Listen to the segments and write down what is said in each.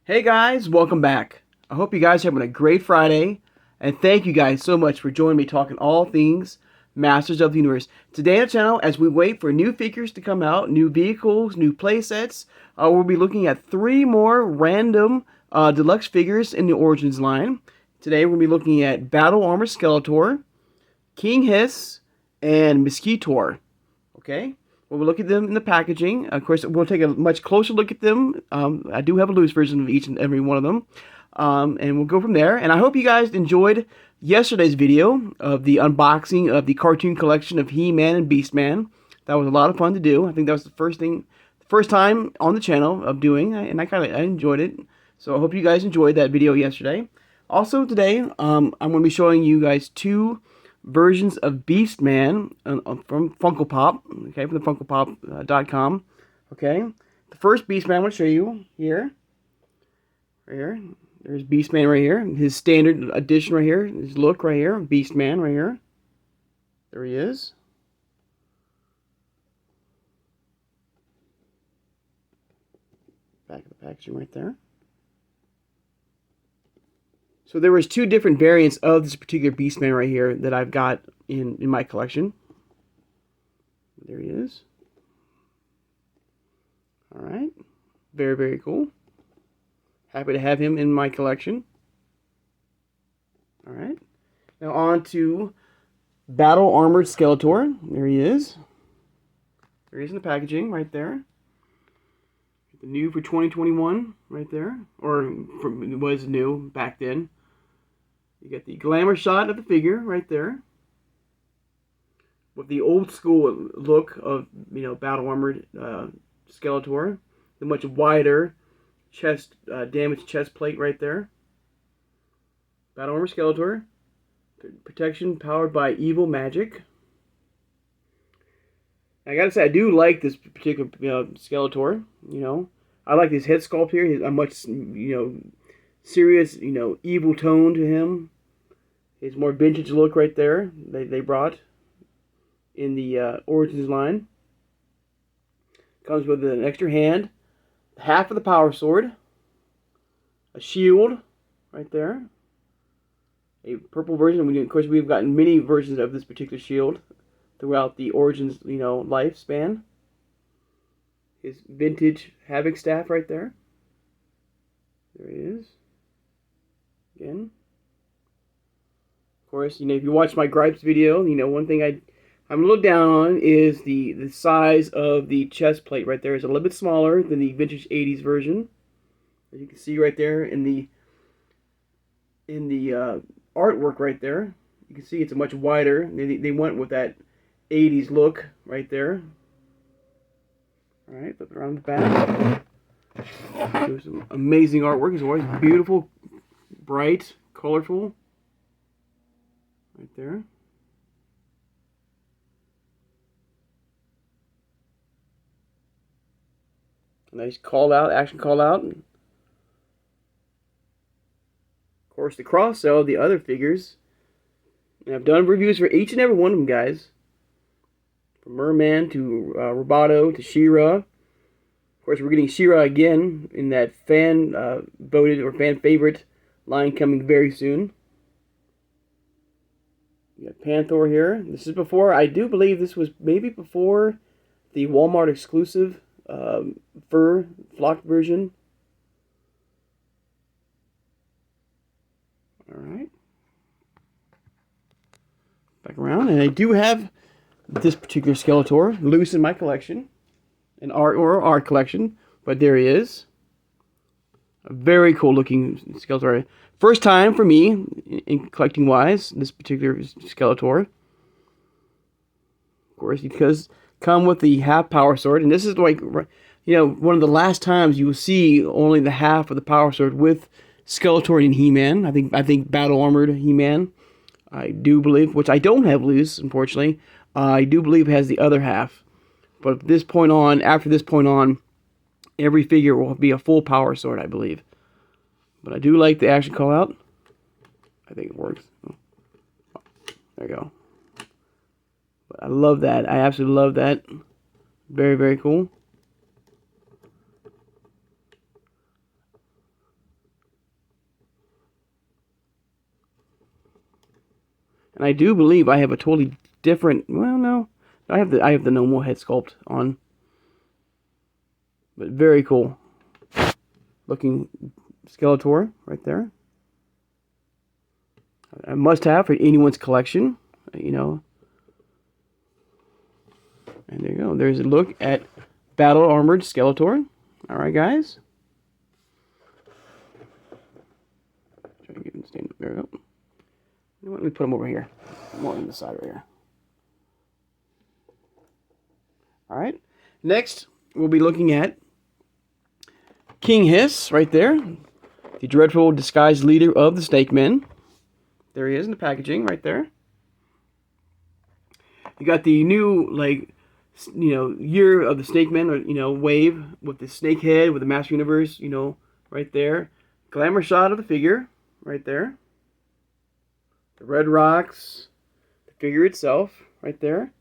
Hey guys, welcome back. I hope you guys are having a great Friday, and thank you guys so much for joining me talking all things Masters of the Universe. Today on the channel, as we wait for new figures to come out, new vehicles, new playsets, we'll be looking at 3 more random deluxe figures in the Origins line. Today we'll be looking at Battle Armor Skeletor, King Hiss, and Mosquitor. Okay? We'll look at them in the packaging. Of course, we'll take a much closer look at them. I do have a loose version of each and every one of them. And we'll go from there. And I hope you guys enjoyed yesterday's video of the unboxing of the cartoon collection of He-Man and Beast-Man. That was a lot of fun to do. I think that was the first time on the channel of doing, and I enjoyed it. So I hope you guys enjoyed that video yesterday. Also today, I'm going to be showing you guys 2 versions of Beast-Man from Funko Pop, okay, from the FunkoPop.com, okay. The first Beast-Man I'm going to show you here, right here. There's Beast-Man right here, his standard edition right here, his look right here, Beast-Man right here. There he is. Back of the packaging right there. So there was 2 different variants of this particular Beast-Man right here that I've got in my collection. There he is. Alright. Very, very cool. Happy to have him in my collection. Alright. Now on to Battle Armored Skeletor. There he is. There he is in the packaging right there. The new for 2021 right there. Or it was new back then. You get the glamour shot of the figure right there, with the old school look of, battle armored Skeletor, the much wider chest, damaged chest plate right there. Battle armor Skeletor, protection powered by evil magic. I gotta say, I do like this particular Skeletor. I like his head sculpt here. He's a much serious, evil tone to him. His more vintage look right there they brought in the Origins line. Comes with an extra hand, half of the power sword, a shield right there, a purple version. Of course, we've gotten many versions of this particular shield throughout the Origins, lifespan. His vintage Havoc staff right there. There he is. Again. Of course, if you watch my gripes video, one thing I'm a little down on is the size of the chest plate right there. Is a little bit smaller than the vintage 80s version. As you can see right there in the artwork right there, you can see it's a much wider. They went with that 80s look right there. All right, flip it around the back. There's some amazing artwork. It's always beautiful, bright, colorful. Right there. Nice call out, action call out. Of course, the cross sell of the other figures. And I've done reviews for each and every one of them, guys. From Merman to Roboto to She-Ra. Of course, we're getting She-Ra again in that fan voted or fan favorite line coming very soon. You got Panther here. This is before, I do believe this was maybe before the Walmart exclusive fur flocked version. Alright. Back around, and I do have this particular Skeletor loose in my collection. An art collection, but there he is. A very cool looking Skeletor. First time for me in collecting wise, this particular Skeletor. Of course, because come with the half power sword, and this is like, one of the last times you will see only the half of the power sword with Skeletor and He-Man. I think battle armored He-Man. I do believe, which I don't have loose, unfortunately. I do believe has the other half. But from this point on, after this point on, every figure will be a full power sword, I believe. But I do like the action call out. I think it works. There you go. But I love that. I absolutely love that. Very, very cool. And I do believe I have a totally different, well, no. I have the normal head sculpt on. But very cool looking Skeletor right there. A must-have for anyone's collection, you know. And there you go. There's a look at Battle Armored Skeletor. All right, guys. Try to get him to stand up. There we go. You know what? Let me put him over here. More on the side right here. All right. Next, we'll be looking at King Hiss right there. The dreadful disguised leader of the Snake Men. There he is in the packaging right there. You got the new, like, you know, year of the Snake Men, or, you know, wave with the snake head, with the Master Universe, you know, right there. Glamour shot of the figure right there. The red rocks, the figure itself right there.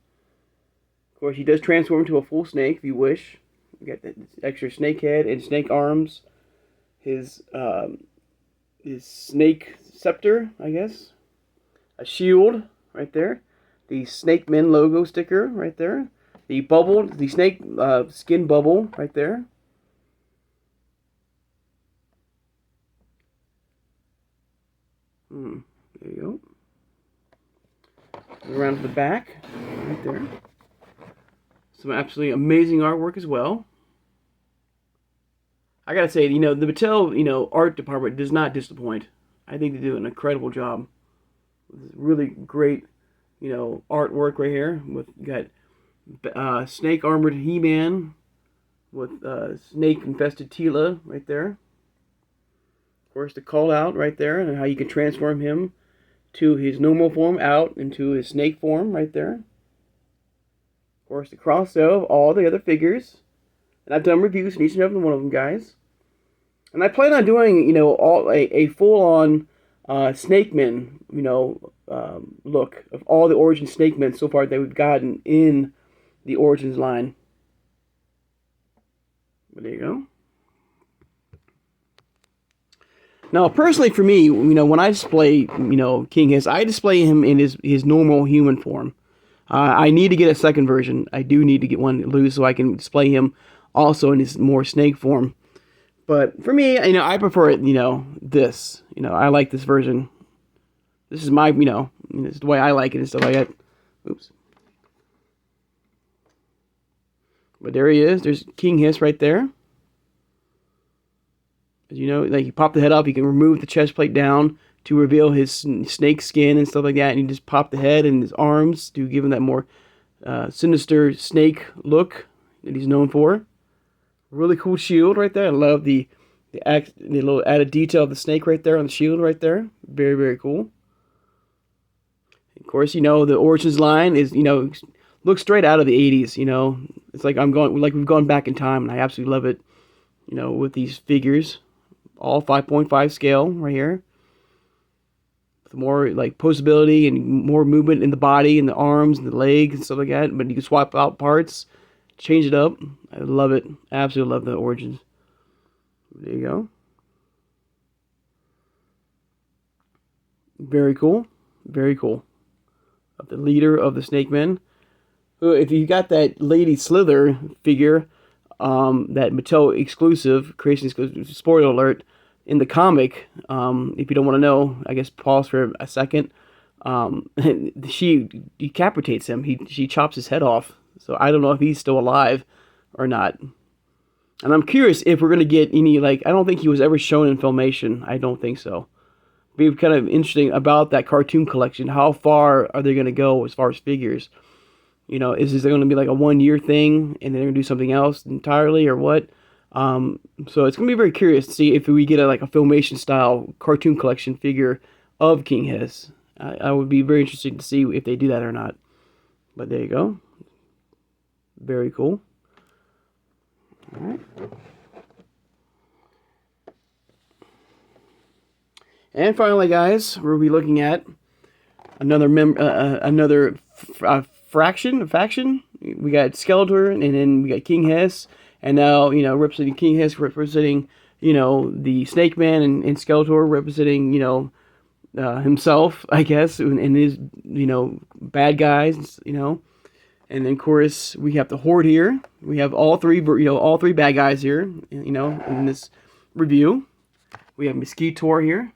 Of course, he does transform into a full snake if you wish. You got the extra snake head and snake arms. His snake scepter, I guess. A shield right there. The Snake Men logo sticker right there. The snake skin bubble right there. There you go. Around to the back right there. Some absolutely amazing artwork as well. I gotta say, you know, the Mattel, you know, art department does not disappoint. I think they do an incredible job. Really great, you know, artwork right here. With you got snake armored He-Man with snake infested Tila right there. Of course, the call out right there, and how you can transform him to his normal form out into his snake form right there. Of course, the cross sale of all the other figures. And I've done reviews on each and every one of them, guys. And I plan on doing, you know, a full-on Snake Men, you know, look of all the Origin Snake Men so far that we've gotten in the Origins line. But there you go. Now, personally for me, you know, when I display, you know, King Hiss, I display him in his normal human form. I need to get a second version. I do need to get one loose so I can display him also in his more snake form. But for me, you know, I prefer it, you know, this. You know, I like this version. This is my, you know, this is the way I like it and stuff like that. Oops. But there he is. There's King Hiss right there. As you know, like you pop the head up, you can remove the chest plate down to reveal his snake skin and stuff like that. And you just pop the head and his arms to give him that more sinister snake look that he's known for. Really cool shield right there. I love the little added detail of the snake right there on the shield right there. Very, very cool. Of course, you know, the Origins line is, you know, looks straight out of the 80s, you know. It's like we've gone back in time, and I absolutely love it, you know, with these figures. All 5.5 scale right here. With more, like, posability and more movement in the body and the arms and the legs and stuff like that. But you can swap out parts, change it up. I love it. Absolutely love the Origins. There you go. Very cool. Very cool. Of the leader of the Snake Men. If you got that Lady Slither figure, that Mattel exclusive, creation exclusive, spoiler alert, in the comic, if you don't want to know, I guess pause for a second. She decapitates him. She chops his head off. So I don't know if he's still alive or not. And I'm curious if we're going to get any, like, I don't think he was ever shown in Filmation. I don't think so. Be kind of interesting about that cartoon collection. How far are they going to go as far as figures? You know, is this going to be like a 1 year thing and then they're going to do something else entirely or what? So it's going to be very curious to see if we get a Filmation style cartoon collection figure of King Hiss. I would be very interested to see if they do that or not. But there you go. Very cool. All right. And finally, guys, we'll be looking at another faction. We got Skeletor, and then we got King Hiss, and now, you know, representing King Hiss, representing, you know, the Snake Man, and Skeletor representing, you know, himself, I guess, and his, bad guys, And then, of course, we have the Horde here. We have all three, all three bad guys here, in this review. We have MOSQUITOR here.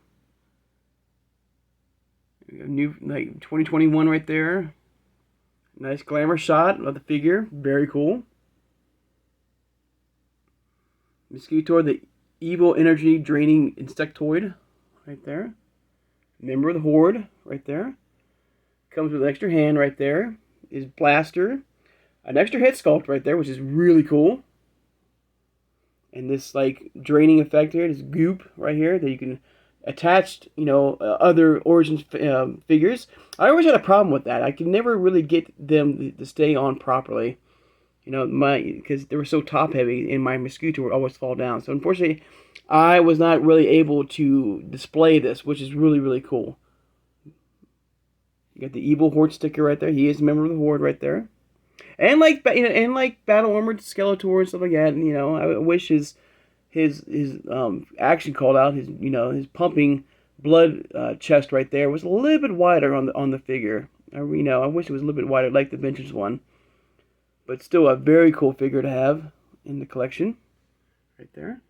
We have new, like, 2021 right there. Nice glamour shot of the figure. Very cool. MOSQUITOR, the evil energy draining insectoid, right there. Member of the Horde, right there. Comes with an extra hand right there. His blaster. An extra head sculpt right there, which is really cool. And this, like, draining effect here, this goop right here that you can attach, other Origins figures. I always had a problem with that. I could never really get them to stay on properly. Because they were so top heavy, and my MOSQUITOR would always fall down. So unfortunately, I was not really able to display this, which is really, really cool. You got the evil Horde sticker right there. He is a member of the Horde right there. And like battle armored Skeletor and stuff like that. And, I wish his action called out, his pumping blood chest right there was a little bit wider on the figure. I wish it was a little bit wider, like the vintage one. But still a very cool figure to have in the collection. Right there.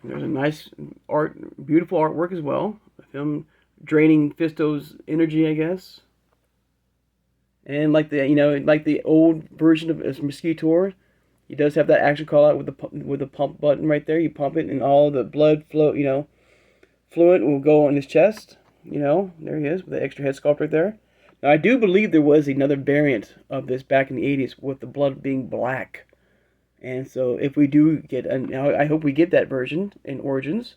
There's a nice beautiful artwork as well. Of him draining Fisto's energy, I guess. And like the old version of MOSQUITOR, he does have that action call out with the pump button right there. You pump it, and all the blood fluid will go on his chest. There he is with the extra head sculpt right there. Now, I do believe there was another variant of this back in the 80s with the blood being black. And so if we do get, I hope we get that version in Origins.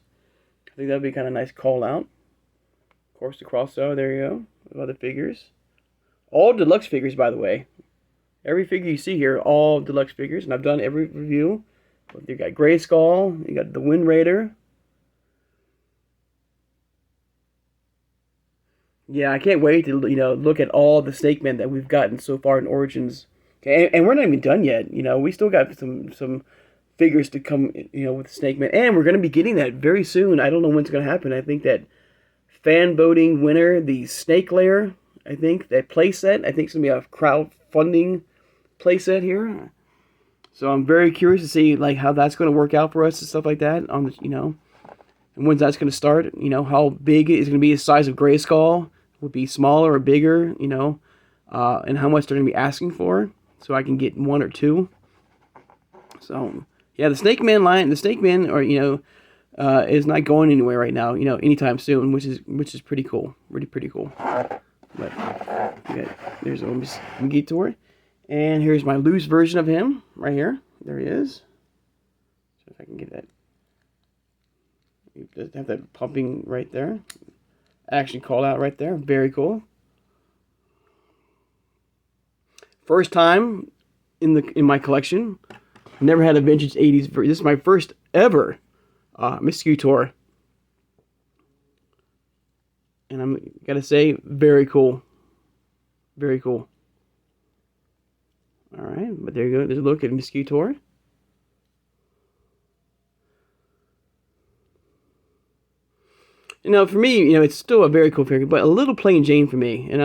I think that would be kind of a nice call out. Of course, the crossover, there you go, other figures. All deluxe figures, by the way. Every figure you see here, all deluxe figures. And I've done every review. You got Grayskull, you got the Wind Raider. Yeah, I can't wait to look at all the Snake Men that we've gotten so far in Origins. Okay, and we're not even done yet. We still got some figures to come. With Snake Men, and we're going to be getting that very soon. I don't know when it's going to happen. I think that fan voting winner, the Snake Lair. I think that playset. I think it's going to be a crowdfunding playset here. So I'm very curious to see how that's going to work out for us and stuff like that. On the and when's that's going to start. How big is going to be the size of Grayskull. Would be smaller or bigger, and how much they're going to be asking for, so I can get one or two. So, yeah, the Snake Man line, the Snake Man, is not going anywhere right now, anytime soon, which is pretty cool, really pretty cool. But yeah, there's MOSQUITOR, and here's my loose version of him right here. There he is. So if I can get that, you just have that pumping right there. Action call out right there. Very cool. First time in my collection. Never had a vintage 80s. This is my first ever MOSQUITOR. And I'm gotta say, very cool. Very cool. Alright, but there you go. There's a look at MOSQUITOR. For me, it's still a very cool figure, but a little plain Jane for me, I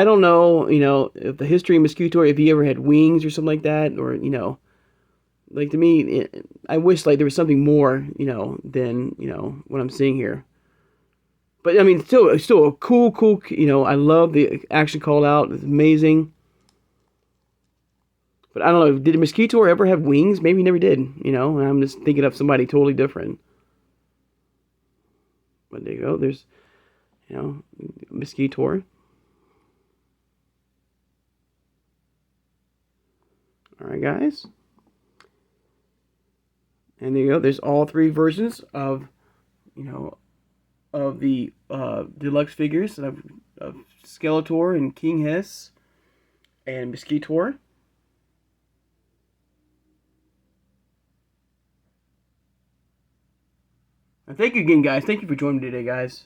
don't know, if the history of MOSQUITOR, if he ever had wings or something like that, or, to me, I wish, there was something more, than, what I'm seeing here. But, I mean, still a cool, I love the action call out, it's amazing. But I don't know, did MOSQUITOR ever have wings? Maybe he never did, and I'm just thinking of somebody totally different. But there you go. There's, MOSQUITOR. Alright, guys. And there you go. There's all three versions of, of the deluxe figures of Skeletor and King Hiss and MOSQUITOR. And thank you again, guys. Thank you for joining me today, guys.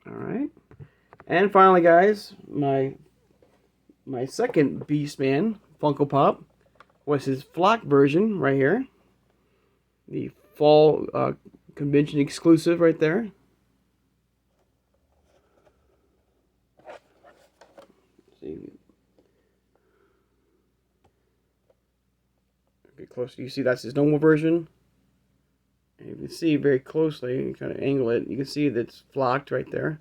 Alright. And finally, guys, my My second Beastman Funko Pop was his flock version right here. The fall convention exclusive right there. See. Get closer. You see that's his normal version. And you can see very closely, you kind of angle it, you can see that it's flocked right there.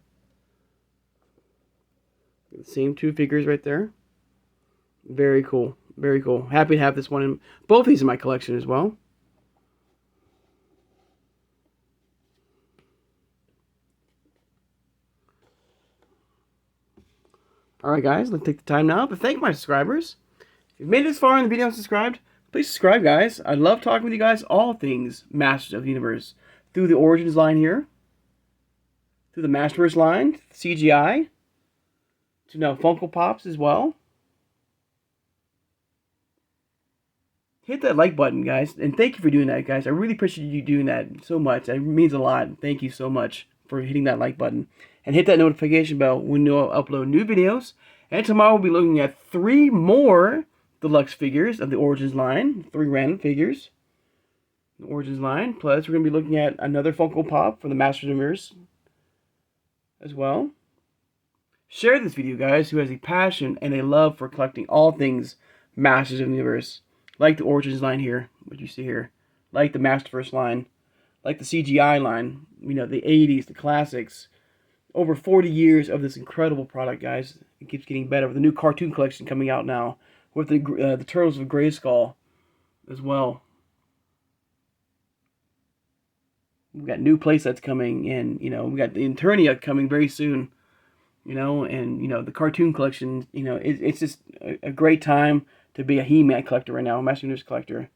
The same two figures right there. Very cool. Very cool. Happy to have this one in both these in my collection as well. Alright guys, let's take the time now to thank my subscribers. If you've made it this far in the video and subscribed, please subscribe guys. I love talking with you guys all things Masters of the Universe. Through the Origins line here, through the Masterverse line, CGI, to now Funko Pops as well. Hit that like button, guys, and thank you for doing that, guys. I really appreciate you doing that so much. It means a lot. Thank you so much for hitting that like button. And hit that notification bell when you'll upload new videos. And tomorrow we'll be looking at 3 more deluxe figures of the Origins line. 3 random figures. The Origins line. Plus, we're going to be looking at another Funko Pop for the Masters of the Universe as well. Share this video, guys, who has a passion and a love for collecting all things Masters of the Universe. Like the Origins line here, what you see here. Like the Masterverse line. Like the CGI line. You know, the 80s, the classics. Over 40 years of this incredible product, guys. It keeps getting better with the new cartoon collection coming out now. With the Turtles of Grayskull as well. We've got new playsets coming in. You know, we got the Eternia coming very soon. You know, and, you know, the cartoon collection. You know, it's just a great time to be a He-Man collector right now, a Master Universe collector.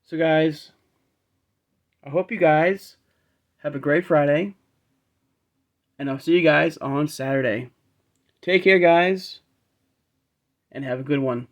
So guys, I hope you guys have a great Friday, and I'll see you guys on Saturday. Take care, guys, and have a good one.